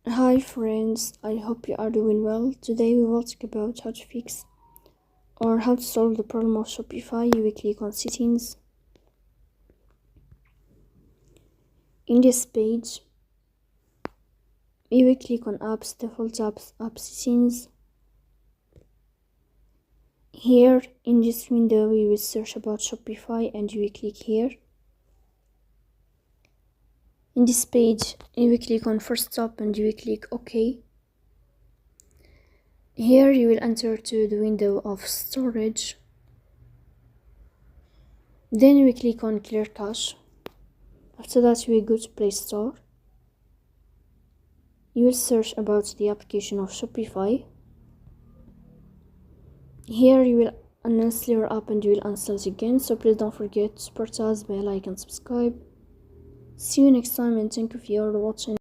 Hi friends, I hope you are doing well. Today we will talk about how to fix or how to solve the problem of Shopify. You will click on settings. In this page, you will click on apps, default apps, app settings. Here in this window, you will search about Shopify and you will click here. In this page, you will click on first stop and you will click OK. Here you will enter to the window of storage. Then you will click on clear cache. After that, you will go to Play Store. You will search about the application of Shopify. Here you will uninstall your app and you will install it again. So please don't forget to support us by like and subscribe. See you next time and thank you for watching.